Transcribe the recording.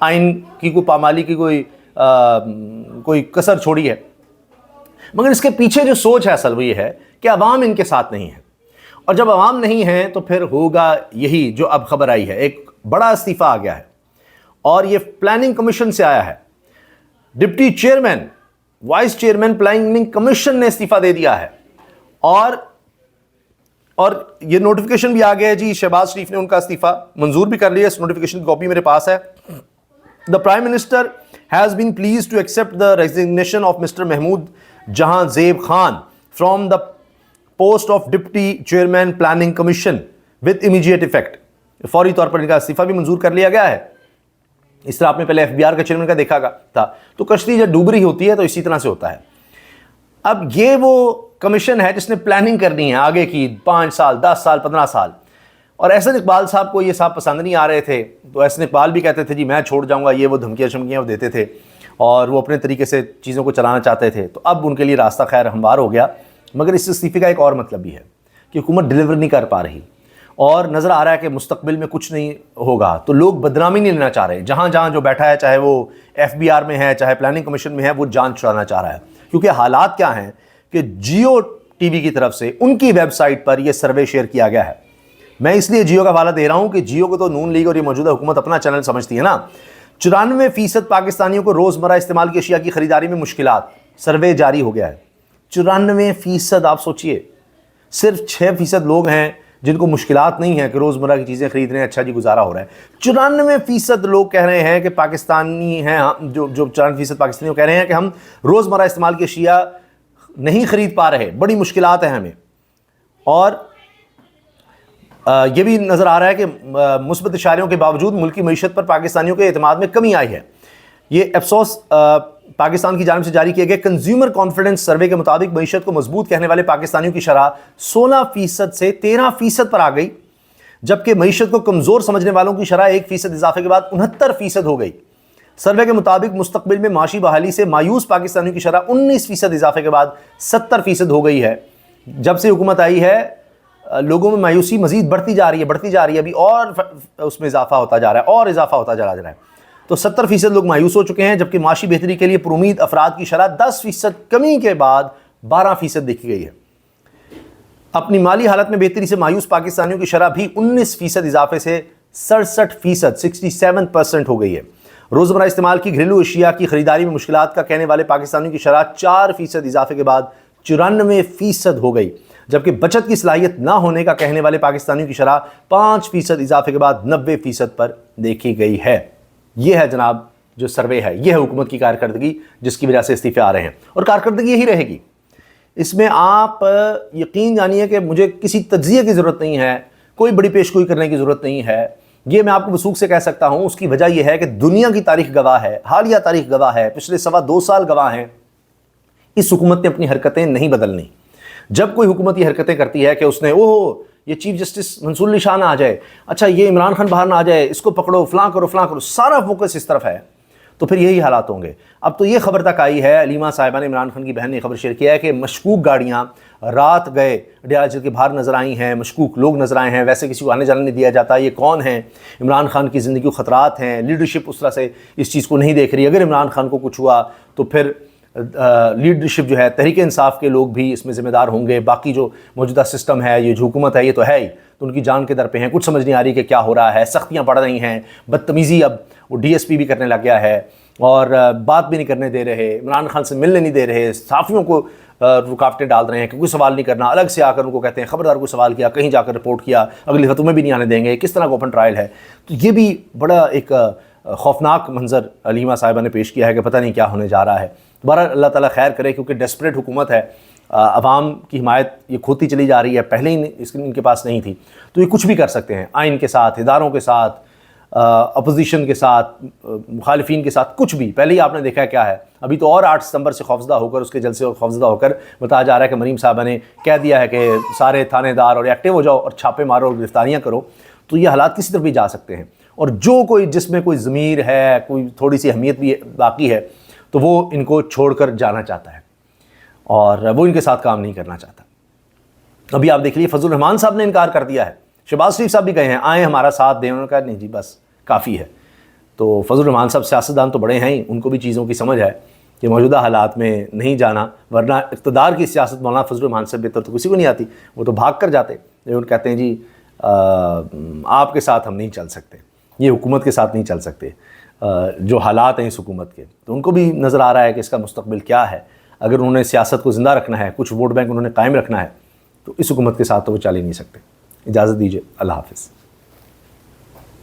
آئین کی کوئی پامالی کی کوئی کسر چھوڑی ہے، مگر اس کے پیچھے جو سوچ ہے اصل وہ یہ ہے کہ عوام ان کے ساتھ نہیں ہے، اور جب عوام نہیں ہے تو پھر ہوگا یہی جو اب خبر آئی ہے، ایک بڑا استعفیٰ آ گیا ہے اور یہ پلاننگ کمیشن سے آیا ہے۔ Deputy chairman, vice chairman planning commission نے استعفیٰ دے دیا ہے، اور یہ نوٹیفیکیشن بھی آ گیا ہے جی، شہباز شریف نے ان کا استعفیٰ منظور بھی کر لیا، اس نوٹیفیکیشن کی کاپی میرے پاس ہے۔ The Prime Minister has been pleased to accept the resignation of Mr. Mahmood Jahan Zeb Khan from the post of Deputy Chairman Planning Commission with immediate effect۔ فوری طور پر ان کا استعفیٰ بھی منظور کر لیا گیا ہے۔ اس طرح آپ نے پہلے FBR کا چیئرمین کا دیکھا تھا، تو کشتی جب ڈوب رہی ہوتی ہے تو اسی طرح سے ہوتا ہے۔ اب یہ وہ کمیشن ہے جس نے پلاننگ کرنی ہے آگے کی 5 سال 10 سال 15 سال، اور احسن اقبال صاحب کو یہ صاحب پسند نہیں آ رہے تھے، تو احسن اقبال بھی کہتے تھے جی میں چھوڑ جاؤں گا، یہ وہ دھمکیاں شمکیاں وہ دیتے تھے اور وہ اپنے طریقے سے چیزوں کو چلانا چاہتے تھے، تو اب ان کے لیے راستہ خیر ہموار ہو گیا۔ مگر اس استعفے کا ایک اور مطلب بھی ہے کہ حکومت ڈیلیور نہیں کر پا رہی، اور نظر آ رہا ہے کہ مستقبل میں کچھ نہیں ہوگا، تو لوگ بدنامی نہیں لینا چاہ رہے، جہاں جہاں جو بیٹھا ہے، چاہے وہ FBR میں ہے چاہے پلاننگ کمیشن میں ہے، وہ جان چھڑانا چاہ رہا ہے، کیونکہ حالات کیا ہیں کہ جیو ٹی وی کی طرف سے ان کی ویب سائٹ پر یہ سروے شیئر کیا گیا ہے۔ میں اس لیے جیو کا حوالہ دے رہا ہوں کہ جیو کو تو نون لیگ اور یہ موجودہ حکومت اپنا چینل سمجھتی ہے نا۔ 94% پاکستانیوں کو روزمرہ استعمال کی اشیاء کی خریداری میں مشکلات، سروے جاری ہو گیا ہے۔ 94%، آپ سوچئے صرف 6% لوگ ہیں جن کو مشکلات نہیں ہیں کہ روزمرہ کی چیزیں خرید رہے ہیں، اچھا جی گزارا ہو رہا ہے۔ 94% لوگ کہہ رہے ہیں کہ پاکستانی ہیں، جو 94% پاکستانی کہہ رہے ہیں کہ ہم روزمرہ استعمال کی اشیاء نہیں خرید پا رہے، بڑی مشکلات ہیں ہمیں۔ اور یہ بھی نظر آ رہا ہے کہ مثبت اشاریوں کے باوجود ملکی معیشت پر پاکستانیوں کے اعتماد میں کمی آئی ہے۔ یہ افسوس پاکستان کی جانب سے جاری کیے گئے کنزیومر کانفیڈنس سروے کے مطابق معیشت کو مضبوط کہنے والے پاکستانیوں کی شرح 16% سے 13% پر آ گئی، جبکہ معیشت کو کمزور سمجھنے والوں کی شرح 1% اضافے کے بعد 69% ہو گئی۔ سروے کے مطابق مستقبل میں معاشی بحالی سے مایوس پاکستانیوں کی شرح 19% اضافے کے بعد 70% ہو گئی ہے۔ جب سے حکومت آئی ہے لوگوں میں مایوسی مزید بڑھتی جا رہی ہے، ابھی اور اس میں اضافہ ہوتا جا رہا ہے اور اضافہ ہوتا جا رہا ہے، تو 70% لوگ مایوس ہو چکے ہیں، جبکہ معاشی بہتری کے لیے پرامید افراد کی شرح 10% کمی کے بعد 12% دیکھی گئی ہے۔ اپنی مالی حالت میں بہتری سے مایوس پاکستانیوں کی شرح بھی 19% اضافے سے 67% 67% ہو گئی ہے۔ روزمرہ استعمال کی گھریلو اشیاء کی خریداری میں مشکلات کا کہنے والے پاکستانیوں کی شرح 4% اضافے کے بعد 94% ہو گئی، جبکہ بچت کی صلاحیت نہ ہونے کا کہنے والے پاکستانیوں کی شرح 5% اضافے کے بعد 90% پر دیکھی گئی ہے۔ یہ ہے جناب جو سروے ہے، یہ ہے حکومت کی کارکردگی جس کی وجہ سے استعفے آ رہے ہیں، اور کارکردگی یہی رہے گی۔ اس میں آپ یقین جانیے کہ مجھے کسی تجزیے کی ضرورت نہیں ہے، کوئی بڑی پیشگوئی کرنے کی ضرورت نہیں ہے، یہ میں آپ کو وثوق سے کہہ سکتا ہوں۔ اس کی وجہ یہ ہے کہ دنیا کی تاریخ گواہ ہے، حالیہ تاریخ گواہ ہے، پچھلے 2.25 سال گواہ ہیں، اس حکومت نے اپنی حرکتیں نہیں بدلنی۔ جب کوئی حکومت یہ حرکتیں کرتی ہے کہ اس نے یہ چیف جسٹس منصور علی شاہ نہ آ جائے، اچھا یہ عمران خان باہر نہ آ جائے، اس کو پکڑو، فلاں کرو، سارا فوکس اس طرف ہے، تو پھر یہی حالات ہوں گے۔ اب تو یہ خبر تک آئی ہے، علیمہ صاحبہ نے، عمران خان کی بہن نے خبر شیئر کیا ہے کہ مشکوک گاڑیاں رات گئے ڈیرہ جیل کے باہر نظر آئی ہیں، مشکوک لوگ نظر آئے ہیں، ویسے کسی کو آنے جانے نہیں دیا جاتا، یہ کون ہیں؟ عمران خان کی زندگی کو خطرات ہیں، لیڈرشپ اس طرح سے اس چیز کو نہیں دیکھ رہی، اگر عمران خان کو کچھ ہوا تو پھر لیڈرشپ جو ہے تحریک انصاف کے لوگ بھی اس میں ذمہ دار ہوں گے، باقی جو موجودہ سسٹم ہے، یہ جو حکومت ہے یہ تو ہے ہی، تو ان کی جان کے در پہ ہیں، کچھ سمجھ نہیں آ رہی کہ کیا ہو رہا ہے، سختیاں بڑھ رہی ہیں، بدتمیزی اب وہ DSP بھی کرنے لگ گیا ہے، اور بات بھی نہیں کرنے دے رہے، عمران خان سے ملنے نہیں دے رہے، صحافیوں کو رکاوٹیں ڈال رہے ہیں کہ کوئی سوال نہیں کرنا، الگ سے آ کر ان کو کہتے ہیں خبردار کوئی سوال کیا، کہیں جا کر رپورٹ کیا، اگلی خطوں میں بھی نہیں آنے دیں گے، کس طرح کا اوپن ٹرائل ہے۔ تو یہ بھی بڑا ایک خوفناک منظر علیمہ صاحبہ نے پیش کیا ہے کہ پتہ نہیں کیا ہونے جا رہا ہے۔ بہرحال اللہ تعالیٰ خیر کرے، کیونکہ ڈیسپریٹ حکومت ہے، عوام کی حمایت یہ کھوتی چلی جا رہی ہے، پہلے ہی ان کے پاس نہیں تھی، تو یہ کچھ بھی کر سکتے ہیں، آئین کے ساتھ، اداروں کے ساتھ، اپوزیشن کے ساتھ، مخالفین کے ساتھ، کچھ بھی۔ پہلے ہی آپ نے دیکھا کیا ہے، ابھی تو اور 8 ستمبر سے خوفزدہ ہو کر، اس کے جلسے اور خوفزدہ ہو کر بتایا جا رہا ہے کہ مریم صاحبہ نے کہہ دیا ہے کہ سارے تھانے دار اور ایکٹیو ہو جاؤ اور چھاپے مارو اور گرفتاریاں کرو، تو یہ حالات کسی طرف بھی جا سکتے ہیں، اور جو کوئی جس میں کوئی ضمیر ہے، کوئی تھوڑی سی اہمیت بھی باقی ہے، تو وہ ان کو چھوڑ کر جانا چاہتا ہے اور وہ ان کے ساتھ کام نہیں کرنا چاہتا۔ ابھی آپ دیکھ لیجیے فضل الرحمان صاحب نے انکار کر دیا ہے، شہباز شریف صاحب بھی گئے ہیں، آئیں ہمارا ساتھ دیں، انہوں نے کہا نہیں جی بس کافی ہے، تو فضل الرحمان صاحب سیاستدان تو بڑے ہیں ہی، ان کو بھی چیزوں کی سمجھ ہے کہ موجودہ حالات میں نہیں جانا، ورنہ اقتدار کی سیاست مولانا فضل الرحمان سے بہتر تو کسی کو نہیں آتی، وہ تو بھاگ کر جاتے، لیکن کہتے ہیں جی آپ کے ساتھ ہم نہیں چل سکتے، یہ حکومت کے ساتھ نہیں چل سکتے، جو حالات ہیں اس حکومت کے، تو ان کو بھی نظر آ رہا ہے کہ اس کا مستقبل کیا ہے۔ اگر انہوں نے سیاست کو زندہ رکھنا ہے، کچھ ووٹ بینک انہوں نے قائم رکھنا ہے، تو اس حکومت کے ساتھ تو وہ چل ہی نہیں سکتے۔ اجازت دیجیے، اللہ حافظ۔